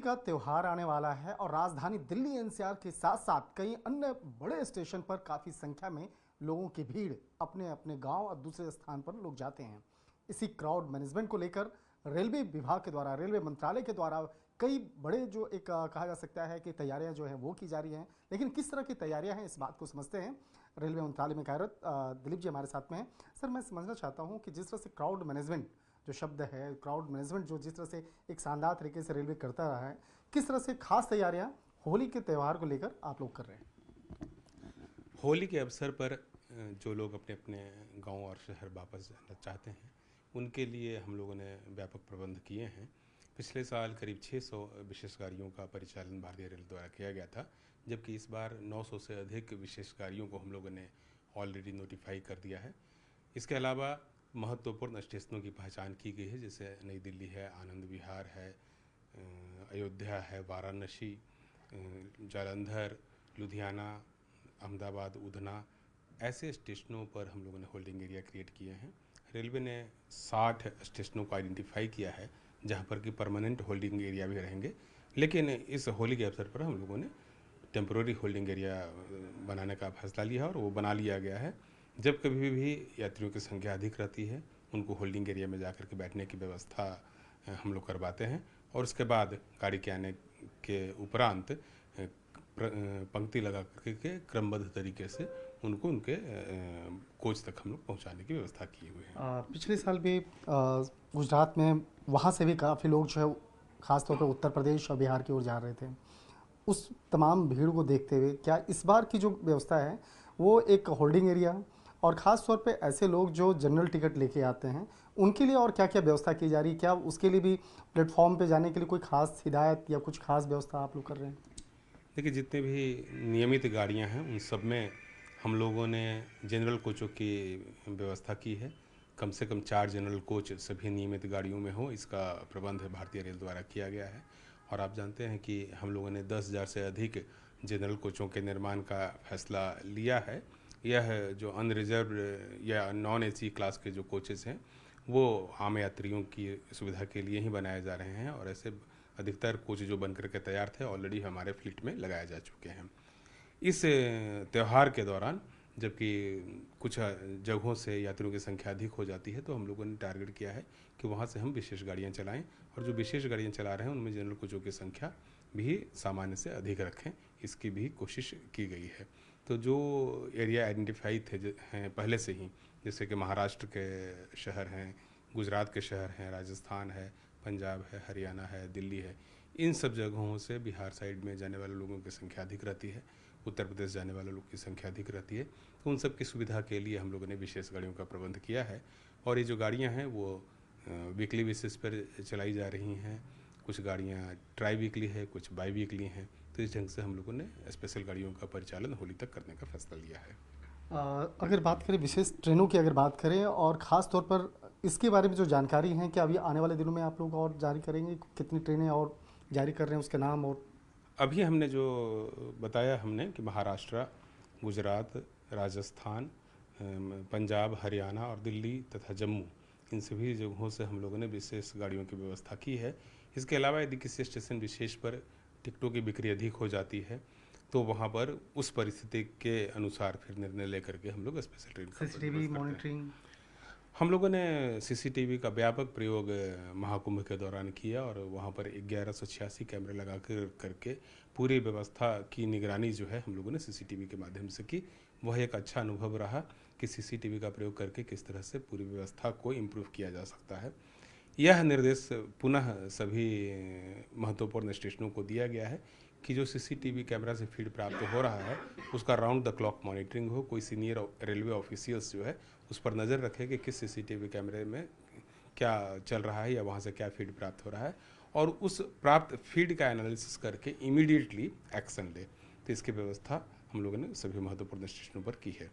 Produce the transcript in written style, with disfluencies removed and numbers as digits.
का त्यौहार आने वाला है और राजधानी दिल्ली एनसीआर के साथ साथ कई अन्य बड़े स्टेशन पर काफ़ी संख्या में लोगों की भीड़ अपने अपने गांव और दूसरे स्थान पर लोग जाते हैं। इसी क्राउड मैनेजमेंट को लेकर रेलवे विभाग के द्वारा, रेलवे मंत्रालय के द्वारा कई बड़े जो एक कहा जा सकता है कि तैयारियां जो हैं वो की जा रही हैं। लेकिन किस तरह की तैयारियां हैं, इस बात को समझते हैं। रेलवे मंत्रालय में कार्यरत दिलीप जी हमारे साथ में हैं। सर, मैं समझना चाहता हूँ कि जिस तरह से क्राउड मैनेजमेंट जो शब्द है, क्राउड मैनेजमेंट जो जिस तरह से एक शानदार तरीके से रेलवे करता रहा है, किस तरह से खास तैयारियां होली के त्यौहार को लेकर आप लोग कर रहे हैं? होली के अवसर पर जो लोग अपने अपने गांव और शहर वापस जाना चाहते हैं, उनके लिए हम लोगों ने व्यापक प्रबंध किए हैं। पिछले साल करीब 600 विशेष गाड़ियों का परिचालन भारतीय रेल द्वारा किया गया था, जबकि इस बार 900 से अधिक विशेष गाड़ियों को हम लोगों ने ऑलरेडी नोटिफाई कर दिया है। इसके अलावा महत्वपूर्ण स्टेशनों की पहचान की गई है, जैसे नई दिल्ली है, आनंद विहार है, अयोध्या है, वाराणसी, जालंधर, लुधियाना, अहमदाबाद, उधना, ऐसे स्टेशनों पर हम लोगों ने होल्डिंग एरिया क्रिएट किए हैं। रेलवे ने 60 स्टेशनों को आइडेंटिफाई किया है जहां पर कि परमानेंट होल्डिंग एरिया भी रहेंगे, लेकिन इस होली के अवसर पर हम लोगों ने टेम्पोररी होल्डिंग एरिया बनाने का फैसला लिया और वो बना लिया गया है। जब कभी भी यात्रियों की संख्या अधिक रहती है, उनको होल्डिंग एरिया में जाकर के बैठने की व्यवस्था हम लोग करवाते हैं और उसके बाद गाड़ी के आने के उपरांत पंक्ति लगा करके क्रमबद्ध तरीके से उनको उनके कोच तक हम लोग पहुँचाने की व्यवस्था किए हुए हैं। पिछले साल भी गुजरात में वहाँ से भी काफ़ी लोग जो है खासतौर पर उत्तर प्रदेश और बिहार की ओर जा रहे थे। उस तमाम भीड़ को देखते हुए क्या इस बार की जो व्यवस्था है वो एक होल्डिंग एरिया और ख़ास तौर पे ऐसे लोग जो जनरल टिकट लेके आते हैं उनके लिए और क्या क्या व्यवस्था की जा रही है? क्या उसके लिए भी प्लेटफॉर्म पे जाने के लिए कोई खास हिदायत या कुछ खास व्यवस्था आप लोग कर रहे हैं? देखिए, जितने भी नियमित गाड़ियां हैं उन सब में हम लोगों ने जनरल कोचों की व्यवस्था की है। कम से कम 4 जनरल कोच सभी नियमित गाड़ियों में हो, इसका प्रबंध भारतीय रेल द्वारा किया गया है। और आप जानते हैं कि हम लोगों ने 10,000 से अधिक जनरल कोचों के निर्माण का फैसला लिया है। यह जो अनरिजर्व्ड या नॉन एसी क्लास के जो कोचेस हैं वो आम यात्रियों की सुविधा के लिए ही बनाए जा रहे हैं और ऐसे अधिकतर कोच जो बनकर के तैयार थे ऑलरेडी हमारे फ्लीट में लगाए जा चुके हैं। इस त्यौहार के दौरान जबकि कुछ जगहों से यात्रियों की संख्या अधिक हो जाती है, तो हम लोगों ने टारगेट किया है कि वहाँ से हम विशेष गाड़ियाँ चलाएं और जो विशेष गाड़ियाँ चला रहे हैं उनमें जनरल कोचों की संख्या भी सामान्य से अधिक रखें, इसकी भी कोशिश की गई है। तो जो एरिया आइडेंटिफाई थे हैं पहले से ही, जैसे कि महाराष्ट्र के शहर हैं, गुजरात के शहर हैं, राजस्थान है, पंजाब है, हरियाणा है, दिल्ली है, इन सब जगहों से बिहार साइड में जाने वाले लोगों की संख्या अधिक रहती है, उत्तर प्रदेश जाने वाले लोगों की संख्या अधिक रहती है। तो उन सब की सुविधा के लिए हम लोगों ने विशेष गाड़ियों का प्रबंध किया है और ये जो गाड़ियाँ हैं वो वीकली बेसिस पर चलाई जा रही हैं। कुछ गाड़ियाँ ट्राई वीकली है, कुछ बाई वीकली हैं। तो इस ढंग से हम लोगों ने स्पेशल गाड़ियों का परिचालन होली तक करने का फैसला लिया है। अगर बात करें विशेष ट्रेनों की, अगर बात करें और ख़ास तौर पर इसके बारे में जो जानकारी है, क्या अभी आने वाले दिनों में आप लोग और जारी करेंगे? कितनी ट्रेनें और जारी कर रहे हैं, उसके नाम? और अभी हमने जो बताया हमने कि महाराष्ट्र, गुजरात, राजस्थान, पंजाब, हरियाणा और दिल्ली तथा जम्मू, इन सभी जगहों से हम लोगों ने विशेष गाड़ियों की व्यवस्था की है। इसके अलावा यदि किसी स्टेशन विशेष पर टिकटों की बिक्री अधिक हो जाती है तो वहाँ पर उस परिस्थिति के अनुसार फिर निर्णय लेकर के हम लोग स्पेशल ट्रेन का सीसीटीवी बंदोबस्त करते हैं। मॉनिटरिंग? हम लोगों ने सीसीटीवी का व्यापक प्रयोग महाकुंभ के दौरान किया और वहाँ पर 1186 कैमरे लगा करके पूरी व्यवस्था की निगरानी जो है हम लोगों ने सीसीटीवी के माध्यम से की। वह एक अच्छा अनुभव रहा कि सीसीटीवी का प्रयोग करके किस तरह से पूरी व्यवस्था को इम्प्रूव किया जा सकता है। यह निर्देश पुनः सभी महत्वपूर्ण स्टेशनों को दिया गया है कि जो सीसीटीवी कैमरा से फीड प्राप्त हो रहा है उसका राउंड द क्लॉक मॉनिटरिंग हो। कोई सीनियर रेलवे ऑफिशियल्स जो है उस पर नज़र रखे कि किस सीसीटीवी कैमरे में क्या चल रहा है या वहाँ से क्या फीड प्राप्त हो रहा है और उस प्राप्त फीड का एनालिसिस करके इमीडिएटली एक्शन ले। तो इसकी व्यवस्था हम लोगों ने सभी महत्वपूर्ण स्टेशनों पर की है।